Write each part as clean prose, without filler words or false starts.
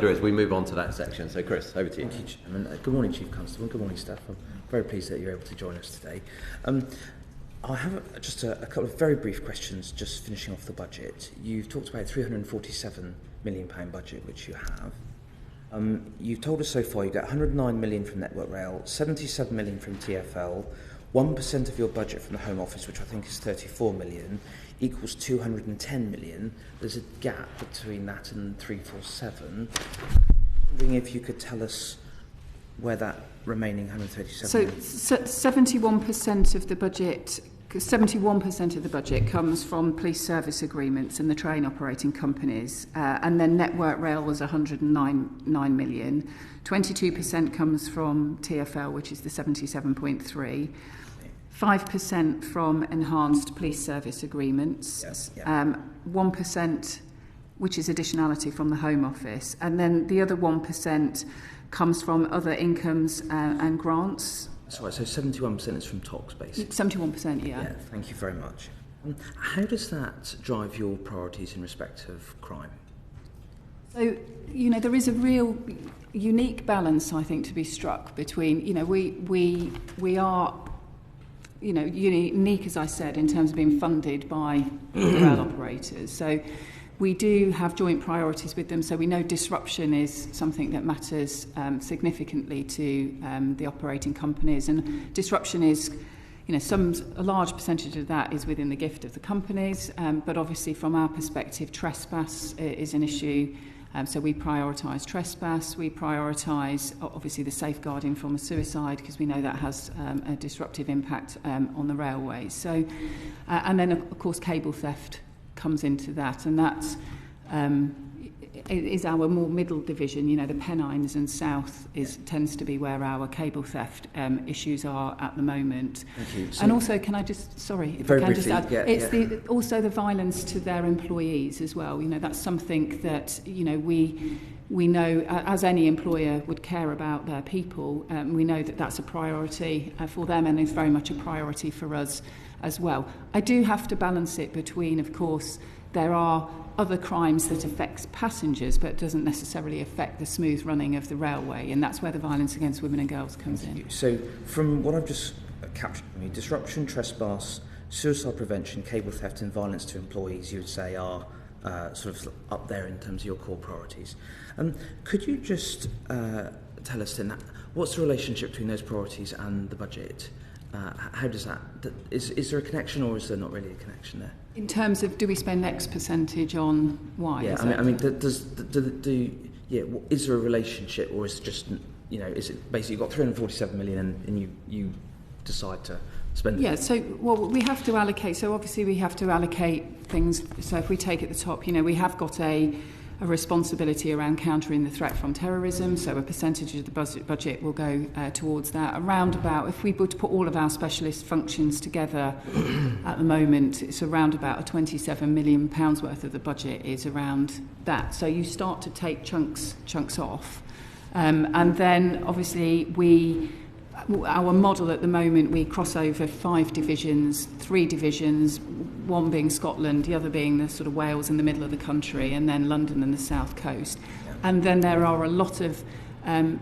As we move on to that section. So Chris, over to you. Thank you, Chairman. Good morning, Chief Constable. Good morning, staff. I'm very pleased that you're able to join us today. I have just a couple of very brief questions, just finishing off the budget. You've talked about a £347 million budget, which you have. You've told us so far you get 109 million from Network Rail, 77 million from TfL, 1% of your budget from the Home Office, which I think is 34 million, equals 210 million. There's a gap between that and 347. I'm wondering if you could tell us where that remaining 137 million... So 71% of the budget... 71% of the budget comes from police service agreements and the train operating companies, and then Network Rail was 109 million. 22% comes from TfL, which is the 77.3. 5% from enhanced police service agreements. Yes, yeah. 1%, which is additionality from the Home Office, and then the other 1% comes from other incomes and grants. Sorry, so 71% is from TOCs, basically? 71%, yeah. Yeah, thank you very much. How does that drive your priorities in respect of crime? So, there is a real unique balance, I think, to be struck between, we are, unique, as I said, in terms of being funded by the rail operators. So we do have joint priorities with them, so we know disruption is something that matters significantly to the operating companies, and disruption is, a large percentage of that is within the gift of the companies, but obviously from our perspective, trespass is an issue, so we prioritise trespass, we prioritise obviously the safeguarding from a suicide, because we know that has a disruptive impact on the railways. So, and then of course cable theft comes into that, and that is our more middle division. The Pennines and South tends to be where our cable theft issues are at the moment. Thank you. So, and also, can I just add, it's also the violence to their employees as well. That's something that we know, as any employer would care about their people. We know that that's a priority for them, and it's very much a priority for us as well. I do have to balance it between, of course, there are other crimes that affects passengers, but doesn't necessarily affect the smooth running of the railway, and that's where the violence against women and girls comes in. So from what I've just captured, disruption, trespass, suicide prevention, cable theft and violence to employees, you would say are sort of up there in terms of your core priorities. Could you just tell us then, what's the relationship between those priorities and the budget? How does that... Is there a connection, or is there not really a connection there? In terms of, do we spend X percentage on Y? Yeah, is there a relationship, or is it just, is it basically you've got 347 million and you decide to spend it? Yeah, so we have to allocate. So obviously we have to allocate things. So if we take at the top, we have got a responsibility around countering the threat from terrorism, so a percentage of the budget will go towards that. Around about, if we were to put all of our specialist functions together at the moment, it's around about a £27 million worth of the budget is around that. So you start to take chunks off. And then obviously our model at the moment, we cross over 5 divisions, 3 divisions, one being Scotland, the other being the sort of Wales in the middle of the country, and then London and the south coast. Yeah. And then there are a lot of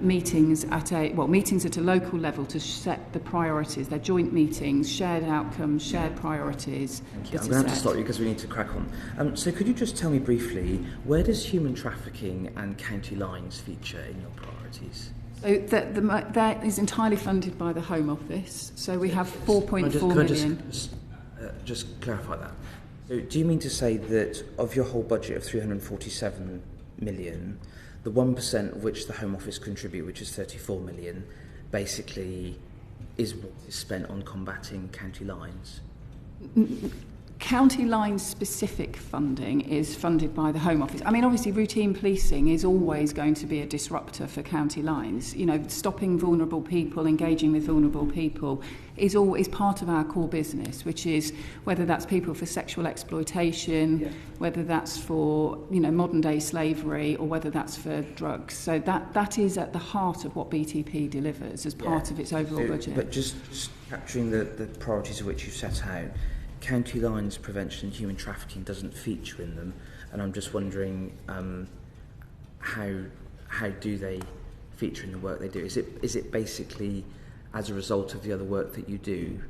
meetings at a local level to set the priorities. They're joint meetings, shared outcomes, shared priorities. Thank you. I'm going to have to stop you because we need to crack on. So could you just tell me briefly, where does human trafficking and county lines feature in your priorities? So that is entirely funded by the Home Office. So we have 4.4 million. Just clarify that. So do you mean to say that of your whole budget of 347 million, the 1% of which the Home Office contribute, which is 34 million, basically is what is spent on combating county lines? County line specific funding is funded by the Home Office. I mean, obviously routine policing is always going to be a disruptor for county lines. Stopping vulnerable people, engaging with vulnerable people is always part of our core business, which is whether that's people for sexual exploitation, whether that's for modern day slavery, or whether that's for drugs. So that is at the heart of what BTP delivers as part of its overall budget. But just capturing the priorities of which you set out, county lines prevention and human trafficking doesn't feature in them, and I'm just wondering how how do they feature in the work they do? Is it basically as a result of the other work that you do,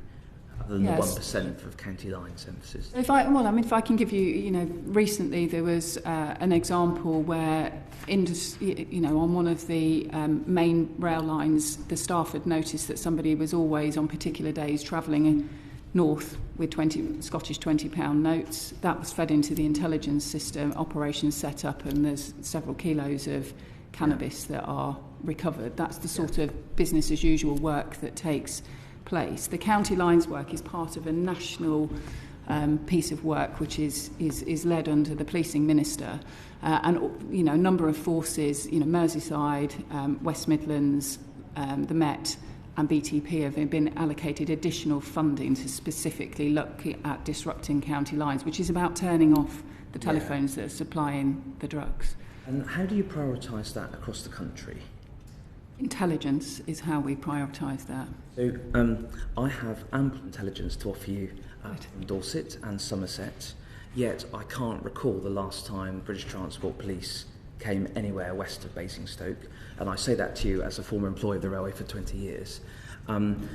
other than Yes. the 1% of county lines emphasis? If I can give you, recently there was an example where, on one of the main rail lines, the staff had noticed that somebody was always on particular days travelling north with Scottish £20 notes. That was fed into the intelligence system, operations set up, and there's several kilos of cannabis that are recovered. That's the sort of business as usual work that takes place. The county lines work is part of a national piece of work which is led under the policing minister, and a number of forces, Merseyside, West Midlands, the Met and BTP have been allocated additional funding to specifically look at disrupting county lines, which is about turning off the telephones that are supplying the drugs. And how do you prioritise that across the country? Intelligence is how we prioritise that. So I have ample intelligence to offer you from Dorset and Somerset, yet I can't recall the last time British Transport Police came anywhere west of Basingstoke, and I say that to you as a former employee of the railway for 20 years. And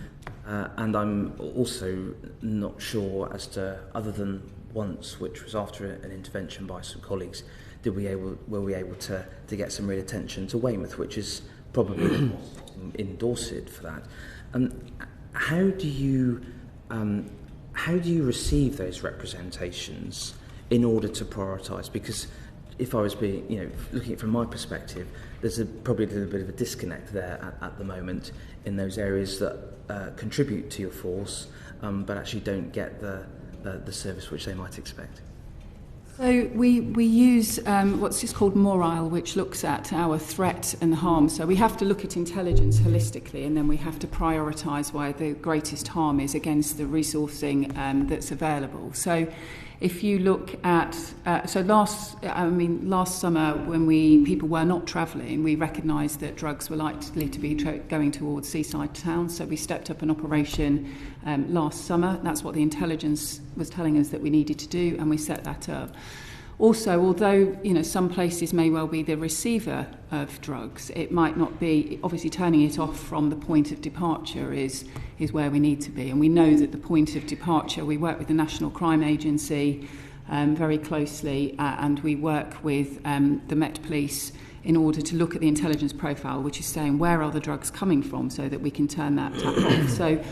I'm also not sure as to, other than once, which was after an intervention by some colleagues, were we able to get some real attention to Weymouth, which is probably in Dorset for that. How do you receive those representations in order to prioritise? Because if I was looking at it from my perspective, there's probably a little bit of a disconnect there at the moment in those areas that contribute to your force, but actually don't get the service which they might expect. So we use what's just called Morale, which looks at our threat and harm. So we have to look at intelligence holistically, and then we have to prioritise where the greatest harm is against the resourcing that's available. So if you look at last summer when people were not travelling, we recognised that drugs were likely to be going towards seaside towns. So we stepped up an operation last summer. That's what the intelligence was telling us that we needed to do, and we set that up. Also, although some places may well be the receiver of drugs, it might not be. Obviously, turning it off from the point of departure is where we need to be. And we know that the point of departure, we work with the National Crime Agency very closely, and we work with the Met Police in order to look at the intelligence profile, which is saying where are the drugs coming from, so that we can turn that tap off. So,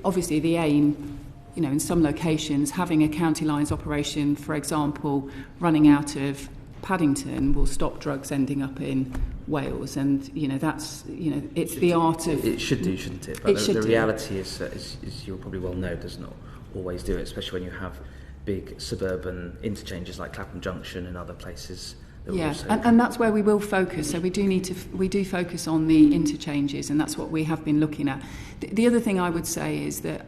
obviously, the aim. In some locations, having a county lines operation, for example, running out of Paddington will stop drugs ending up in Wales, and that's it's the art of. It should do, shouldn't it? But the reality is, as you'll probably well know, does not always do it, especially when you have big suburban interchanges like Clapham Junction and other places. And that's where we will focus. So we do focus on the interchanges, and that's what we have been looking at. The other thing I would say is that.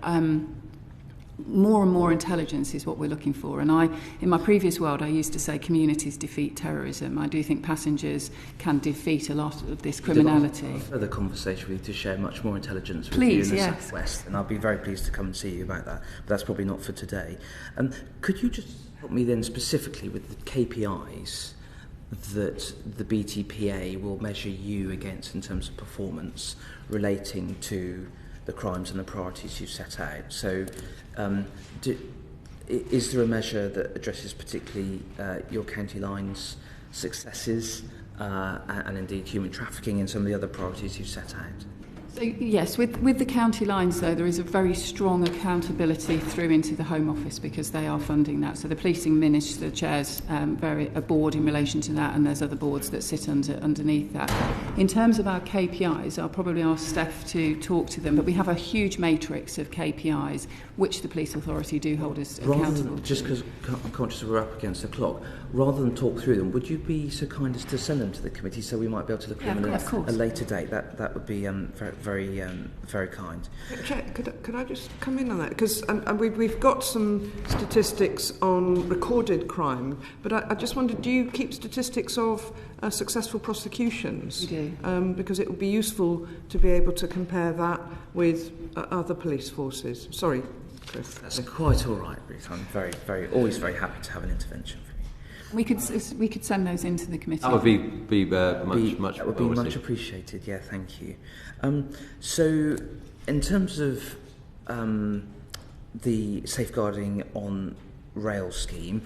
More and more intelligence is what we're looking for. And in my previous world, I used to say communities defeat terrorism. I do think passengers can defeat a lot of this criminality. I'll further conversation with you to share much more intelligence with you in the South West, and I'll be very pleased to come and see you about that. But that's probably not for today. Could you just help me then specifically with the KPIs that the BTPA will measure you against in terms of performance relating to the crimes and the priorities you've set out? So is there a measure that addresses particularly your county lines successes and indeed human trafficking and some of the other priorities you've set out? So, yes, with the county lines, though, there is a very strong accountability through into the Home Office because they are funding that. So the policing minister chairs a board in relation to that, and there's other boards that sit underneath that. In terms of our KPIs, I'll probably ask Steph to talk to them, but we have a huge matrix of KPIs which the police authority do hold us accountable to. Just because I'm conscious we're up against the clock, rather than talk through them, would you be so kind as to send them to the committee so we might be able to look at them at a later date? That would be very kind. Could I just come in on that? Because we've got some statistics on recorded crime, but I just wondered, do you keep statistics of successful prosecutions? We do. Because it would be useful to be able to compare that with other police forces. Sorry, Chris. That's quite all right, Ruth. I'm always very happy to have an intervention from you. We could send those into the committee. That would be much That would be well much received. appreciated. Yeah, thank you. So, in terms of the safeguarding on rail scheme,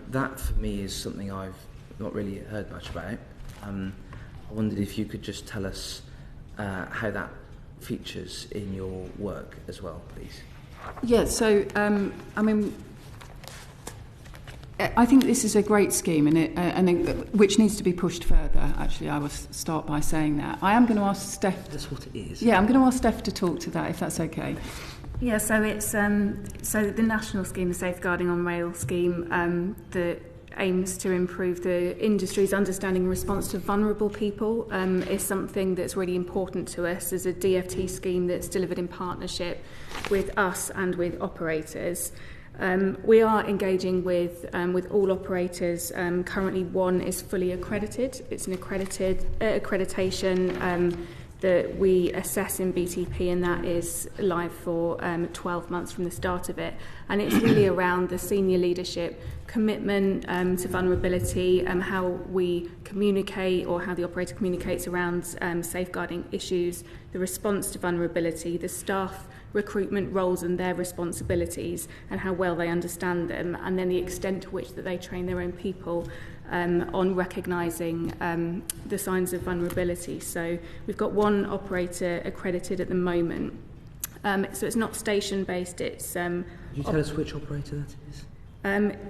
that for me is something I've not really heard much about. I wondered if you could just tell us how that features in your work as well, please. Yeah, so, I think this is a great scheme, which needs to be pushed further. Actually, I will start by saying that. I am going to ask Steph. That's what it is. Yeah, I'm going to ask Steph to talk to that, if that's okay. Yeah, so it's so the national scheme, the Safeguarding on Rail scheme, that aims to improve the industry's understanding and response to vulnerable people, is something that's really important to us as a DFT scheme that's delivered in partnership with us and with operators. We are engaging with all operators. Currently, one is fully accredited. It's an accreditation that we assess in BTP, and that is live for 12 months from the start of it. And it's really around the senior leadership commitment to vulnerability, how we communicate, or how the operator communicates around safeguarding issues, the response to vulnerability, the staff recruitment roles and their responsibilities, and how well they understand them, and then the extent to which that they train their own people on recognising the signs of vulnerability. So we've got one operator accredited at the moment. So it's not station-based, it's... Could you tell us which operator that is?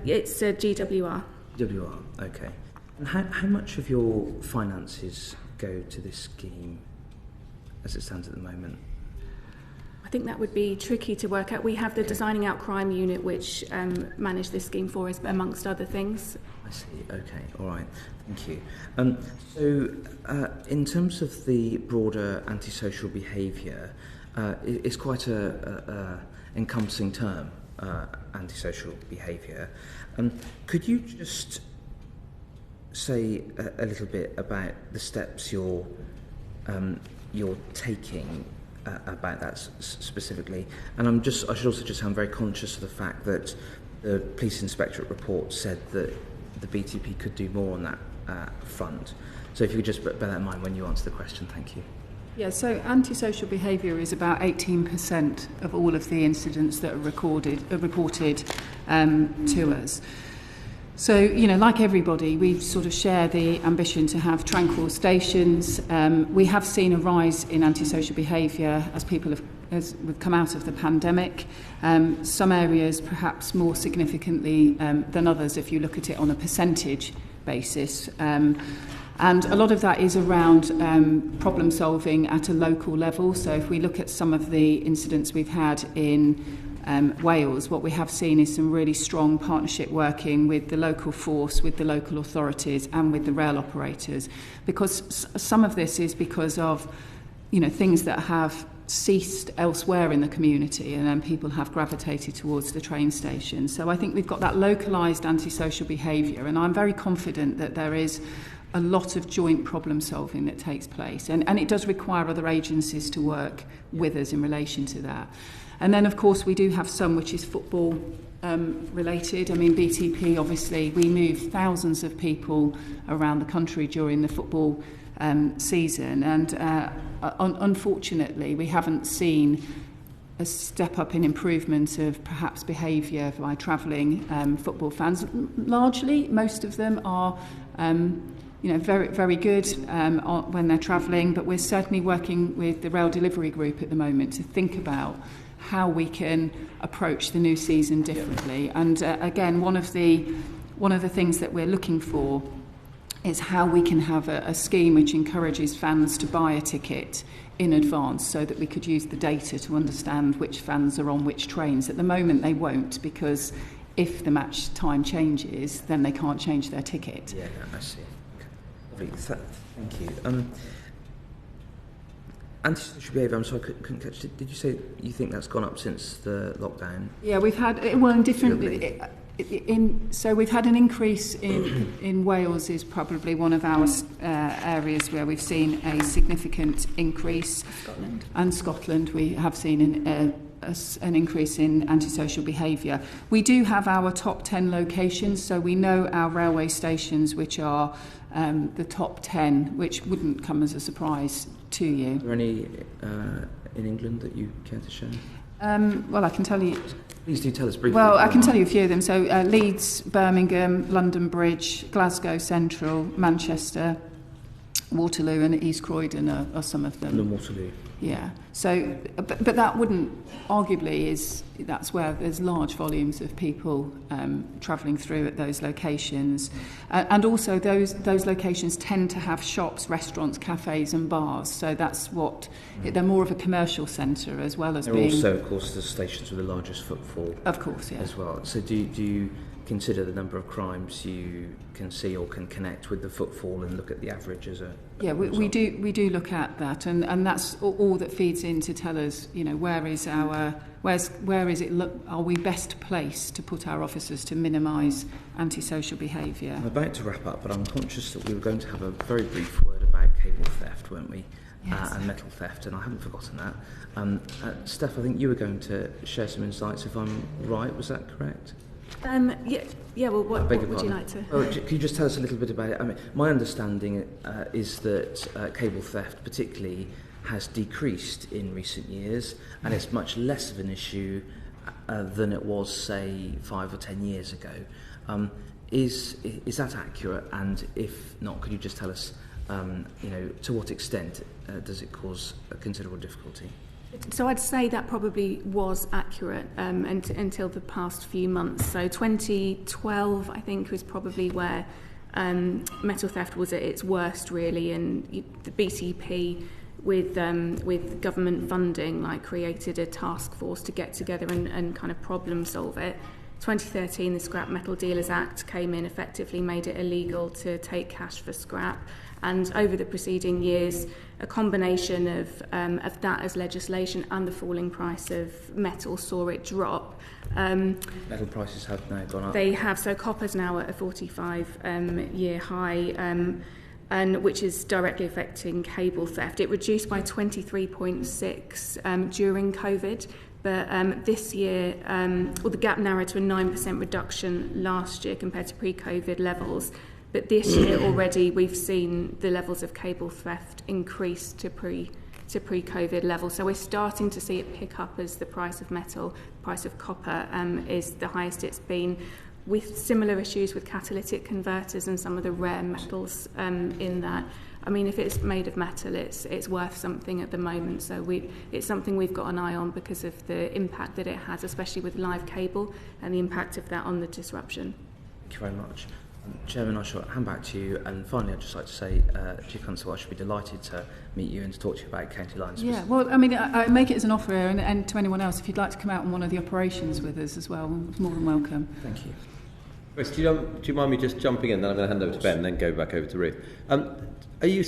It's GWR. GWR, okay. And how much of your finances go to this scheme as it stands at the moment? I think that would be tricky to work out. We have the Designing Out Crime unit, which manage this scheme for us, amongst other things. I see. Okay. All right. Thank you. So, in terms of the broader antisocial behaviour, it's quite a encompassing term, antisocial behaviour. Could you just say a little bit about the steps you're taking about that specifically? And I should also just say I'm very conscious of the fact that the Police Inspectorate report said that the BTP could do more on that front. So if you could just bear that in mind when you answer the question, thank you. Yeah, so antisocial behaviour is about 18% of all of the incidents that are reported to us. So, like everybody, we sort of share the ambition to have tranquil stations. We have seen a rise in antisocial behaviour as we've come out of the pandemic. Some areas perhaps more significantly than others if you look at it on a percentage basis. And a lot of that is around problem solving at a local level. So if we look at some of the incidents we've had in Wales, what we have seen is some really strong partnership working with the local force, with the local authorities and with the rail operators, because some of this is because of things that have ceased elsewhere in the community, and then people have gravitated towards the train station. So I think we've got that localised antisocial behaviour, and I'm very confident that there is a lot of joint problem solving that takes place, and it does require other agencies to work with us in relation to that. And then, of course, we do have some which is football related. I mean, BTP, obviously, we move thousands of people around the country during the football season, and unfortunately, we haven't seen a step up in improvement of perhaps behaviour by travelling football fans. Largely, most of them are very, very good when they're travelling, but we're certainly working with the Rail Delivery Group at the moment to think about how we can approach the new season differently. And again, one of the things that we're looking for is how we can have a scheme which encourages fans to buy a ticket in advance, so that we could use the data to understand which fans are on which trains. At the moment, they won't, because if the match time changes, then they can't change their ticket. Yeah, I see. Okay. Thank you. Antisocial behaviour, I'm sorry, I couldn't catch it. Did you say you think that's gone up since the lockdown? Yeah, we've had, in different... So we've had an increase in Wales is probably one of our areas where we've seen a significant increase. Scotland. And Scotland, we have seen an increase in antisocial behaviour. We do have our top 10 locations, so we know our railway stations, which are the top 10, which wouldn't come as a surprise to you. Are there any in England that you care to share? Well, I can tell you. Please do tell us briefly. Well, I can tell you a few of them. So Leeds, Birmingham, London Bridge, Glasgow Central, Manchester, Waterloo and East Croydon are some of them. And Waterloo. Yeah. So, but that wouldn't, arguably, that's where there's large volumes of people travelling through at those locations, and also those locations tend to have shops, restaurants, cafes, and bars. So that's what they're more of a commercial centre as well as they're being. Also, of course, the stations with the largest footfall. Of course, yeah. As well. So do you consider the number of crimes you can see or can connect with the footfall and look at the average as a we do look at that, and that's all that feeds in to tell us, where is it are we best placed to put our officers to minimise antisocial behaviour. I'm about to wrap up, but I'm conscious that we were going to have a very brief word about cable theft, weren't we? Yes. And metal theft, and I haven't forgotten that. Steph, I think you were going to share some insights, if I'm right, was that correct? Well, what would you like to... Can you just tell us a little bit about it? I mean, my understanding is that cable theft particularly has decreased in recent years, and it's much less of an issue than it was, say, 5 or 10 years ago. Is that accurate? And if not, could you just tell us, to what extent does it cause a considerable difficulty? So I'd say that probably was accurate until the past few months. So 2012, I think, was probably where metal theft was at its worst, really, and the BTP, with government funding, created a task force to get together and kind of problem solve it. 2013, the Scrap Metal Dealers Act came in, effectively made it illegal to take cash for scrap. And over the preceding years, a combination of that as legislation and the falling price of metal saw it drop. Metal prices have now gone up. They have. So copper's now at a 45-year high, and which is directly affecting cable theft. It reduced by 23.6 during COVID. But this year, the gap narrowed to a 9% reduction last year compared to pre-COVID levels. But this year already we've seen the levels of cable theft increase to pre-COVID levels. So we're starting to see it pick up as the price of metal, price of copper is the highest it's been, with similar issues with catalytic converters and some of the rare metals in that. I mean, if it's made of metal, it's worth something at the moment. So it's something we've got an eye on because of the impact that it has, especially with live cable and the impact of that on the disruption. Thank you very much. Chairman, I shall hand back to you. And finally, I'd just like to say, Chief Constable, I should be delighted to meet you and to talk to you about county lines. Yeah, well, I mean, I make it as an offer here, and to anyone else, if you'd like to come out on one of the operations with us as well, more than welcome. Thank you. Chris, do you mind me just jumping in? Then I'm going to hand over to Ben and then go back over to Ruth. Are you